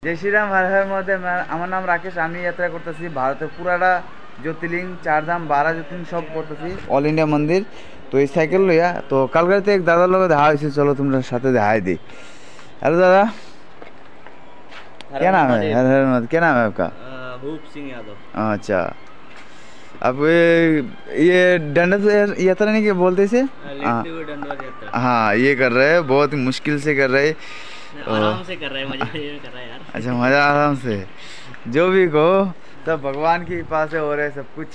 जय श्री राम हर हर महादेव। আমার নাম রাকেশ। আমি যাত্রা করতেছি ভারতের পুরাটা জ্যোতির্লিঙ্গ চারধাম 12 জ্যোতির্লিঙ্গ সব করতেছি অল ইন্ডিয়া মন্দির। তো এই সাইকেল লইয়া তো কালকাতে এক দাদার লগে দেখা হয়েছে, চলো তোমরা সাথে দেখাই দিই। हेलो दादा, क्या नाम है? हर हर महादेव। क्या नाम है आपका? भूप सिंह यादव। अच्छा, अब ये दंडक यात्रा नहीं क्या बोलते इसे? हाँ, ये कर रहे हैं, बहुत ही मुश्किल से कर रहे हैं, आराम से कर रहे हैं, मजा कर रहा है यार। अच्छा, मजा आराम से। जो भी कहो सब भगवान की कृपा से हो रहा है सब कुछ।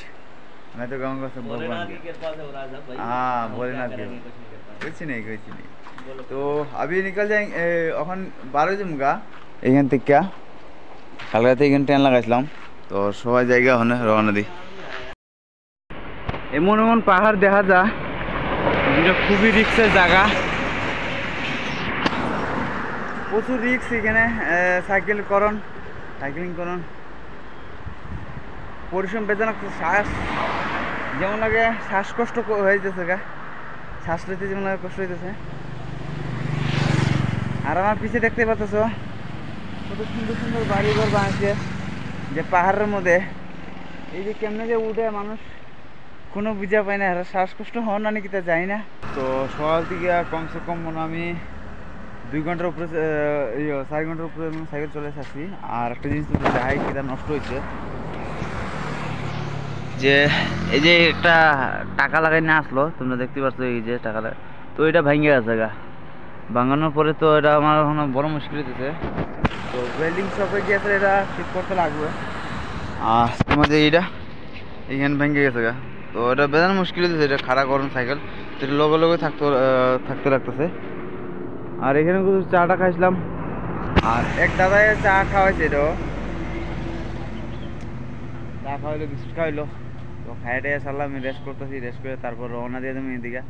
मैं तो कहूँगा सब भगवान की कृपा से हो रहा है सब भाई। हाँ, भोलेनाथ की कुछ नहीं कुछ नहीं। तो अभी निकल जाएंगे এখন 12 জমগা এখান থেকে। কালকাতে এখানে ট্রেন লাগাইছিলাম, তো সবাই জায়গা ওখানে রওনা দিই। এমন এমন পাহাড় দেখা যায় যেটা খুবই রিক্সের জায়গা, প্রচুর রিক্স এখানে। সাইকেলিং করুন পরিশ্রম বেতন, শ্বাস যেমন লাগে, শ্বাসকষ্ট হয়ে যেতেছে গা, শ্বাস নিতে যেমন লাগে কষ্ট হইতেছে। আর আমার পিছিয়ে দেখতে পাচ্ছ কত সুন্দর সুন্দর বাড়িঘর বানাচ্ছে যে পাহাড়ের মধ্যে। এই যে কেমনে যে উঠে মানুষ কোনো বুঝা পায় না, শ্বাসকষ্ট হওয়ার না নাকি তা যাই না। তো সকাল থেকে কমসে কম মনে আমি 2 ঘন্টার উপরে 4 ঘন্টার উপরে সাইকেল চলে এসেছি। আর একটা জিনিস তো দেখাই কিটা নষ্ট হয়েছে, যে এই যে একটা টাকা লাগাই না আসলো, তোমরা দেখতে পাচ্ছ এই যে টাকা লাগাই, তো এটা ভেঙে গেছে গা। ভাঙানোর পরে তো এটা আমার এখন বড় মুশকিল হতেছে। তো ওয়েল্ডিং শপে গিয়েছে, এটা ঠিক করতে লাগবে। আর তোমার যে এইটা এইখানে ভেঙে গেছে গা, তো এটা বেজান মুশকিল হতেছে। এটা খাড়া করুন সাইকেল, এটা লগে লগে থাকতে লাগতেছে। আর এখানে চাটা খাইছিলাম, আর এক দাদায় চা খাওয়াইছে, এটাও চা খাওয়াইলো, বিস্কুট খাওয়াইলো। তো খাই টাই সারলাম, আমি রেস্ট করতেছি, রেস্ট করে তারপর রওনা দিয়ে দেবো এদিকে।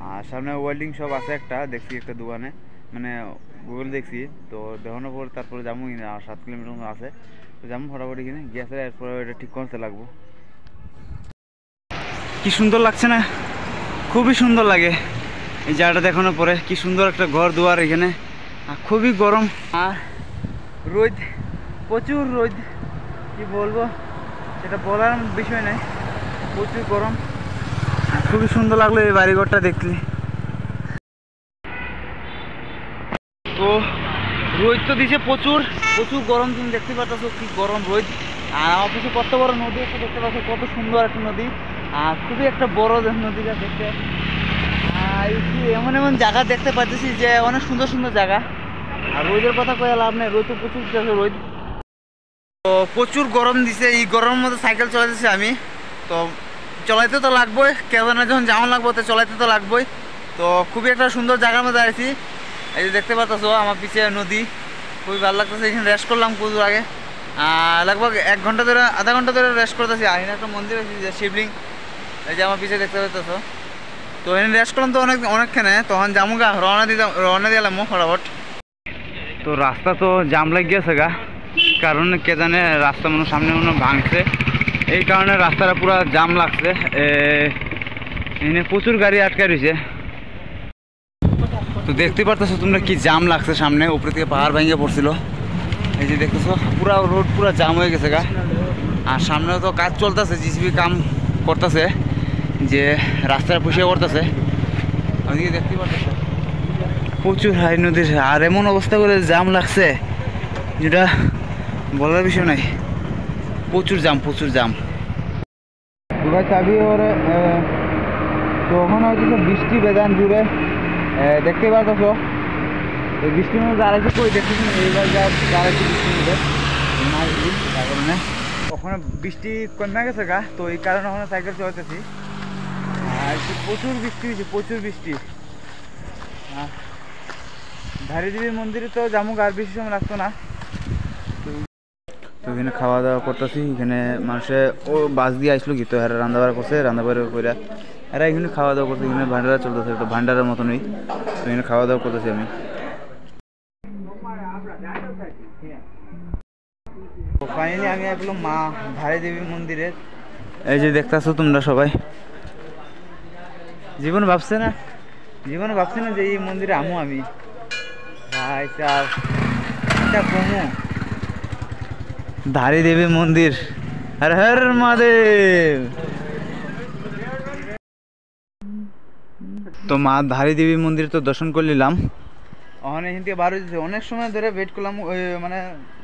আর সামনে ওয়েল্ডিং শপ আছে একটা, দেখছি একটা দোকানে, মানে গুগল দেখছি। তো দেখানোর পর তারপরে যাবো কিনা, আর 7 কিলোমিটার মতো আছে, তো যাবো ফটাফটি কিনে গিয়েছে। এরপরে এটা ঠিক করতে লাগবো। কি সুন্দর লাগছে না? খুবই সুন্দর লাগে এই জায়গাটা দেখানোর পরে। কি সুন্দর একটা ঘর দুয়ার এখানে, আর খুবই গরম আর রোদ, প্রচুর রোদ। কি বলবো সেটা বলার বিষয় নেই, প্রচুর গরম। খুবই সুন্দর লাগলো এই বাড়িঘরটা দেখতে। তো রোদ তো দিছে প্রচুর, প্রচুর গরম। তুমি দেখতে পাচ্ছ কি গরম রোদ। আর আমার পিছনে কত বড় নদী একটা দেখতে পাচ্ছ, কত সুন্দর একটা নদী, আর খুবই একটা বড় নদীটা দেখতে। এমন এমন জায়গা দেখতে পাচ্ছি যে অনেক সুন্দর সুন্দর জায়গা। আর রোদের কথা কয়ে লাভ নেই, রোদ তো প্রচুর রোদ। তো প্রচুর গরম দিছে, এই গরমের মধ্যে সাইকেল চালাতেছি আমি। তো চলাইতে তো লাগবোই, কেদারনাথ যখন যাওয়া লাগবো তো চলাইতে তো লাগবোই। তো খুবই একটা সুন্দর জায়গার মধ্যে আছি। এই যে দেখতে পাচ্ছ আমার পিছিয়ে নদী, খুবই ভালো লাগতেছে। এখানে রেস্ট করলাম কুদুর আগে, লগভগ 1 ঘন্টা ধরে, আধা ঘন্টা ধরে রেস্ট করতেছি। আর এখানে একটা মন্দির আছে যে শিবলিঙ্গ, এই যে আমার পিছিয়ে দেখতে পাচ্ছ। তো এখানে রেস্ট করলাম তো অনেকখানে, তখন যাবো গা, রওনা দিলাম ফটাফট। তো রাস্তা তো জাম লাগিয়ে গেছে গা, কারণ কে জানে রাস্তা মনে সামনে মনে ভাঙছে, এই কারণে রাস্তাটা পুরো জাম লাগছে। এখানে প্রচুর গাড়ি আটকে রয়েছে। তো দেখতে পারতেছো তোমরা কি জাম লাগছে সামনে, উপরে থেকে পাহাড় ভেঙে পড়ছিল। এই যে দেখতেছো পুরা রোড পুরা জাম হয়ে গেছে গা। আর সামনেও তো কাজ চলতেছে, জিসিবি কাম করতেছে, যে রাস্তাটা পুষিয়ে করতেছে। ওইদিকে দেখতে পারতেছো প্রচুর হাই নদীর। আর এমন অবস্থা করে জাম লাগছে যেটা বলার বিষয় নাই, প্রচুর জাম প্রচুর জাম। চাবি ওরে তো ওখানে হচ্ছে বৃষ্টি বেদান জুড়ে দেখতে পাচ্ছ। এই বৃষ্টির মধ্যে দাঁড়াইছে, কই দেখতেছি এইবার দাঁড়াইছে বৃষ্টির মধ্যে, তার কারণে ওখানে বৃষ্টি কমে গেছে গা। তো এই কারণে ওখানে সাইকেল চলাইতেছি। আর প্রচুর বৃষ্টি হয়েছে, প্রচুর বৃষ্টি। ধারী দেবী মন্দিরে তো যাবো, আর বেশি সময় লাগতো না। তো এখানে খাওয়া দাওয়া করতেছি। এখানে মানুষে ও বাস দিয়ে আসলো কি, তো এরা রান্নাবাড়া করছে, রান্নাবাড়া করে এরা এখানে খাওয়া দাওয়া করছে। এখানে ভান্ডারা চলতেছে, একটা ভান্ডারের মতনই। তো এখানে খাওয়া দাওয়া করতেছি আমি। তো ফাইনালি আমি আসলাম মা ধারী দেবী মন্দিরে। এই যে দেখতেছো তোমরা সবাই, জীবনে ভাবছে না যে এই মন্দিরে আমু আমি ভাই সাহেব, এটা কমু ধারী দেবী মন্দির। হর হর মহাদেব। তো মা ধারী দেবী মন্দির তো দর্শন করে নিলাম। ওখানে এখান থেকে বার হয়েছে, অনেক সময় ধরে ওয়েট করলাম, ওই মানে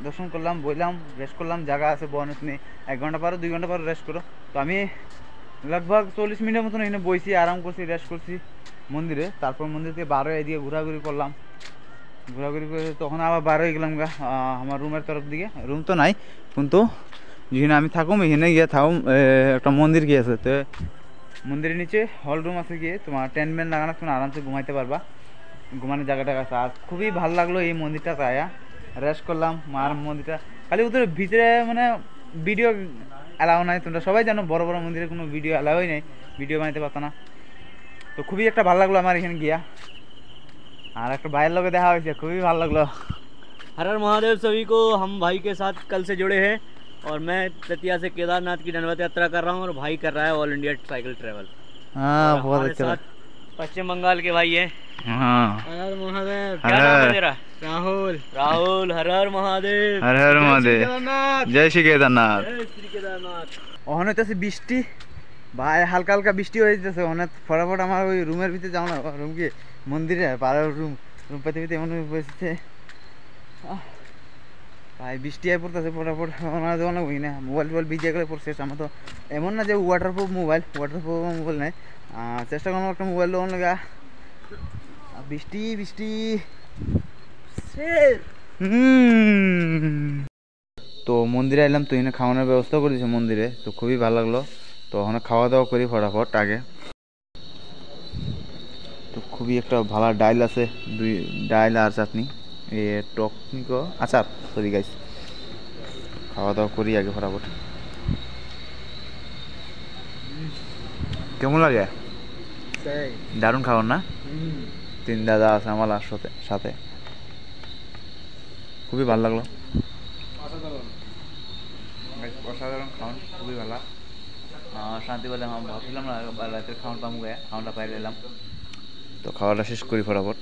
দর্শন করলাম, বললাম রেস্ট করলাম, জায়গা আছে বনেস নেই, 1 ঘন্টা পারো 2 ঘন্টা পারো রেস্ট করো। তো আমি লগভগ 40 মিনিটের মতন এখানে বইছি, আরাম করছি, রেস্ট করছি মন্দিরে। তারপর মন্দির থেকে বার হয়ে এদিকে ঘোরাঘুরি করলাম, ঘোরাঘুরি করে তখন আবার বার হয়ে গেলাম গা আমার রুমের তরফ দিকে। রুম তো নাই, কিন্তু যেখানে আমি থাকুম এখানে গিয়ে থাকুম, একটা মন্দির গিয়েছে, তো মন্দিরের নিচে হল রুম আছে, গিয়ে তোমার টেন্ট মেন্ট লাগানো, তুমি আরামসে ঘুমাইতে পারবা, ঘুমানোর জায়গাটা আছে। আর খুবই ভালো লাগলো এই মন্দিরটা, আয়া রেস্ট করলাম মার মন্দিরটা। খালি ওদের ভিতরে মানে ভিডিও অ্যালাউ নাই, তোমরা সবাই জানো বড় বড় মন্দিরে কোনো ভিডিও অ্যালাউই নেই, ভিডিও বানাইতে পারতো না। তো খুবই একটা ভালো লাগলো আমার এখানে গিয়া। আর একটা ভাইয়ের লগে দেখা হয়েছে, খুবই ভালো লাগলো। हर हर महादेव सभी को। हम भाई के साथ कल से जुड़े हैं और मैं दतिया से केदारनाथ की दंडवत यात्रा कर रहा हूँ और भाई कर रहा है ऑल इंडिया साइकिल ट्रैवल। हाँ, और बहुत हमारे अच्छा। साथ पश्चिम बंगाल के भाई हैं। हाँ, हर हर महादेव। हर क्या नाम है हर। तेरा? राहुल। राहुल, हर हर महादेव। हर हर महादेव। जय श्री केदारनाथ। जय श्री केदारनाथ। ওখানে হইতেছে বৃষ্টি ভাই, হালকা হালকা বৃষ্টি হয়ে যেতেছে। অনেক ফটাফট আমার ওই রুমের ভিতরে যাও না, রুম কি মন্দিরে পাড়ার রুম, রুম পেতে পেতে এমন বসেছে ভাই, বৃষ্টি আয় পড়তেছে ফটাফট। আমার দেওয়া লাগবে না, মোবাইল টোবাইল ভিজে গেলে পর শেষ। আমার তো এমন না যে ওয়াটারপ্রুফ মোবাইল, ওয়াটারপ্রুফ মোবাইল নেই, চেষ্টা করলাম একটা মোবাইল দেওয়ার লাগা। বৃষ্টি বৃষ্টি তো মন্দিরে এলাম, তো এখানে খাওয়ানোর ব্যবস্থা করে দিয়েছে মন্দিরে, তো খুবই ভালো লাগলো। তো ওখানে খাওয়া দাওয়া করি ফটাফট আগে। তো খুবই একটা ভালো ডাইল আছে, 2 ডাইল আর চাটনি, এ টকনিকো আচার, সরি গাইস। খাওয়া দাওয়া করি আগে ফটাফট। কেমন লাগে? দারুণ খাবার না? 3 দাদা আছে আমার সাথে সাথে, খুবই ভালো লাগলো। অসাধারণ খাওয়ান, খুবই ভালো, শান্তি পেলাম। আমি ভাবছিলাম না রাতের খাওয়ান পাবো, খাওয়ানটা পাই এলাম। তো খাওয়াটা শেষ করি ফটাফট।